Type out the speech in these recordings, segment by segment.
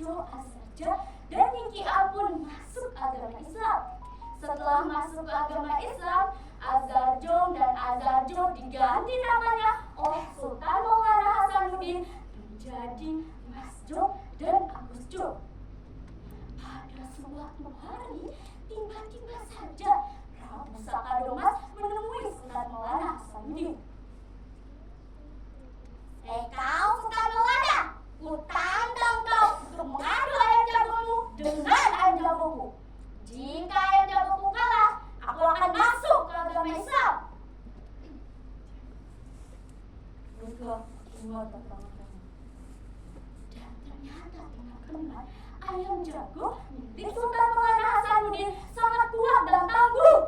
Azarja, dan Ningki-A pun masuk agama Islam. Setelah masuk ke agama Islam, Azarjong dan Azarjo diganti namanya oleh Sultan Maulana Hasanuddin menjadi Mas Jong dan Agus Jong. Pada suatu hari, tiba-tiba saja Prabu Sakadomas menemui Sultan Maulana Hasanuddin. Kau Sultan Maulana, kutantang kau untuk mengadu ayam jagomu dengan ayam jagoku. Jika ayam jagoku kalah, aku akan masuk ke agama Islam. Mereka semua tertawa-tawa. Dan ternyata benar-benar ayam jago milik Sultan Maulana Hasanuddin sangat kuat dan tangguh.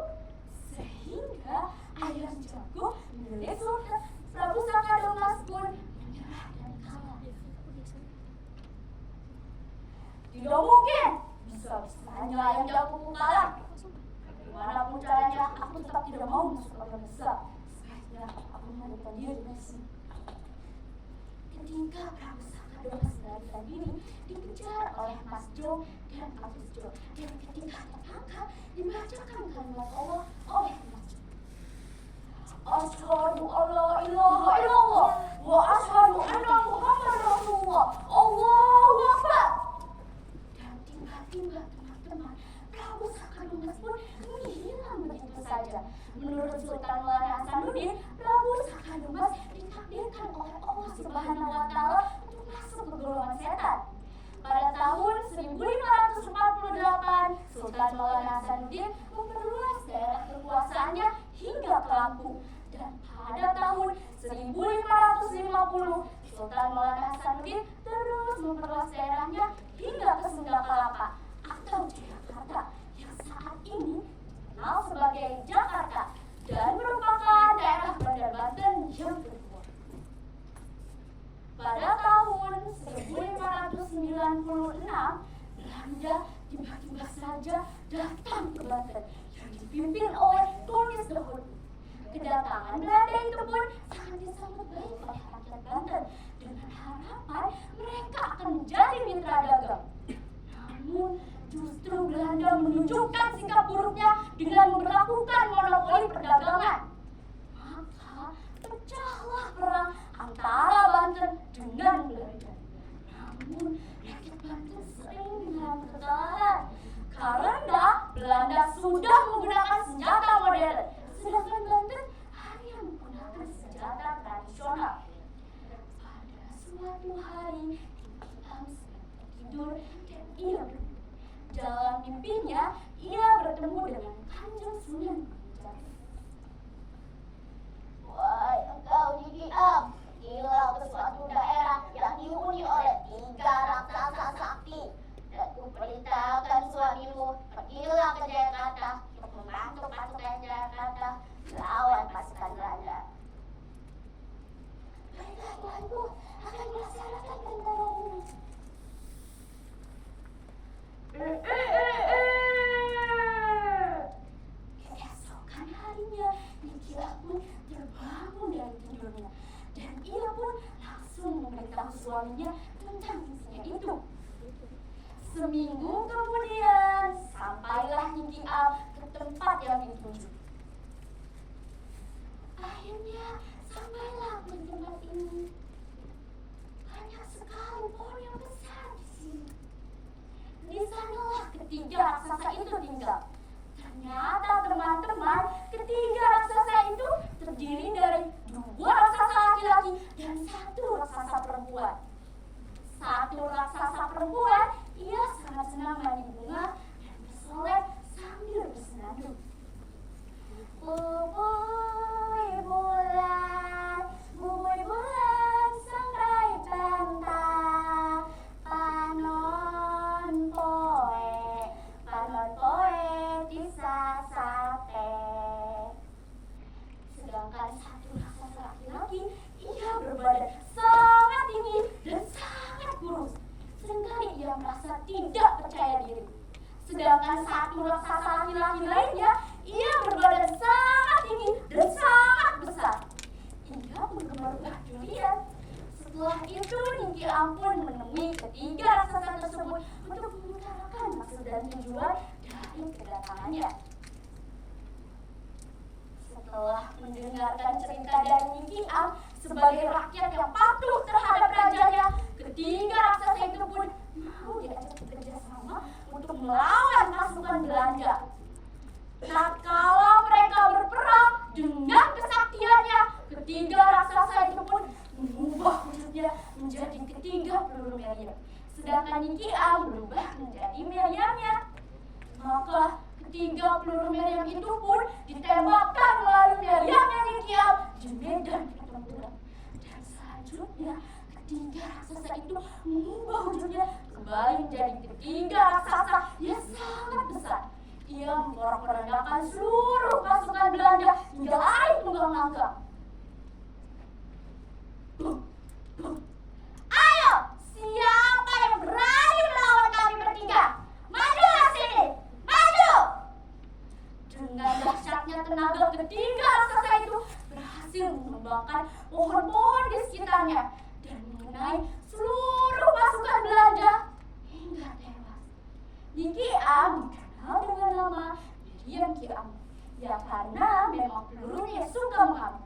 Sehingga ayam jago milik Sultan Prabu Sakadomas pun menyerah dan kalah. Tidak mungkin bisa-bisanya ayam jagoku kalah. Bagaimanapun caranya, aku tetap tidak mau masuk agama Islam. Sebaiknya aku melarikan diri dari sini. Ketika Prabu Sakadomas melarikan diri, dikejar oleh Mas Jong dan Agus Jong. Dan ketika tertangkap, dibacakan kalimat Allah oleh Mas Jong. Asyhadu alla ilaha illallah wa asyhadu anna Muhammadar Rasulullah. Allahu Akbar. Dan tiba-tiba teman-teman, Prabu Sakadomas pun menghilang begitu saja. Menurut Sultan Maulana Hasanuddin, Prabu Sakadomas ditakdirkan oleh Allah Subhanahu wa Ta'ala untuk masuk ke golongan setan. Pada tahun 1548, Sultan Maulana Hasanuddin memperluas daerah kekuasaannya hingga ke Lampung. Dan pada tahun 1550, Sultan Maulana Hasanuddin terus memperluas daerahnya hingga ke Sunda Kelapa atau Jakarta yang saat ini dikenal sebagai Jakarta dan merupakan daerah Bandar Banten yang kedua. Pada tahun 1596, Belanda tiba-tiba saja datang ke Banten yang dipimpin oleh Tunis Dahulu. Kedatangan Belanda itu pun sangat disambut baik oleh rakyat Banten dengan harapan mereka akan menjadi mitra dagang. Namun justru Belanda menunjukkan sikap buruknya dengan memperlakukan monopoli perdagangan. Maka pecahlah perang antara Banten dengan Belanda. Namun rakyat Banten sering mengalami kekalahan karena Belanda sudah menggunakan senjata modern, sedangkan Banten hanya menggunakan senjata tradisional. Pada suatu hari, Ningki-A sedang tertidur dan ia bermimpi. Dalam mimpinya, ia bertemu dengan Kanjeng Sunan Kalijaga. Wahai engkau Ningki-A, pergilah ke suatu daerah yang dihuni oleh 3 raksasa sakti. Dan kuperintahkan suamimu, pergilah ke Jakarta untuk membantu pasukan Jakarta melawan pasukan Belanda. Baiklah tuanku, akan melaksanakan perintah ini. Keesokan harinya, Ningki-A pun terbangun dari tidurnya dan ia pun langsung memberitahu suaminya tentang misinya itu. Seminggu kemudian, sampailah Ningki-A ke tempat yang dituju. Akhirnya, sampailah ke tempat ini. Banyak sekali pohon yang besar di sini. Di sanalah ketiga raksasa itu tinggal. Ternyata teman-teman, ketiga raksasa itu terdiri dari 2 raksasa laki-laki dan 1 raksasa perempuan. 1 raksasa perempuan, ia sangat senang mandi bunga dan bersolek sambil bersenandung. Bubui bulan, sangrai bentang, panon poe, disa sate. Sedangkan 1 raksasa laki-laki, ia berbadan sangat tinggi dan sangat kurus. Seringkali ia merasa tidak percaya diri. Sedangkan 1 raksasa laki-laki lainnya, ia berbadan sangat tinggi dan sangat besar. Ia penggemar buah durian. Setelah itu Ningki Am menemui ketiga raksasa tersebut untuk membicarakan maksud dan tujuan dari kedatangannya. Setelah mendengarkan cerita dari Ningki Am sebagai rakyat yang patuh terhadap rajanya, ketiga raksasa itu pun mau diajak bekerja sama untuk melawan pasukan Belanda. Tatkala mereka berperang dengan kesaktiannya, ketiga raksasa itu pun mengubah wujudnya menjadi ketiga peluru meriam, sedangkan Ningki Am berubah menjadi meriamnya. Maka ketiga peluru meriam itu pun ditembakkan melalui meriamnya Ningki Am di medan pertempuran. Dan selanjutnya ketiga raksasa itu mengubah wujudnya kembali menjadi ketiga raksasa yang sangat besar. Ia memporak-porandakan seluruh pasukan Belanda hingga lari tunggang-langgang. Ayo, siapa yang berani melawan kami bertiga? Majulah sini, maju! Dengan dahsyatnya tenaga, ketiga raksasa itu berhasil menumbangkan pohon-pohon di sekitarnya dan mengenai seluruh pasukan Belanda hingga tewas. Ningki Am dikenal dengan nama Meriam Ki Am, ya karena memang pelurunya suka mengamuk.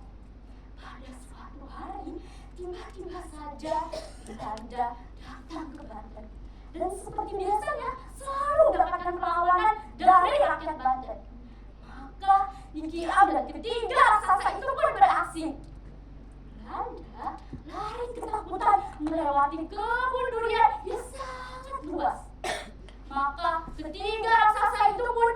Pada suatu hari, tiba-tiba saja Belanda datang ke Banten, dan seperti biasanya selalu mendapatkan perlawanan dari rakyat Banten. Maka Ningki Am dan ketiga raksasa itu pun beraksi. Belanda lari ketakutan melewati kebun durian yang sangat luas. Maka ketiga raksasa itu pun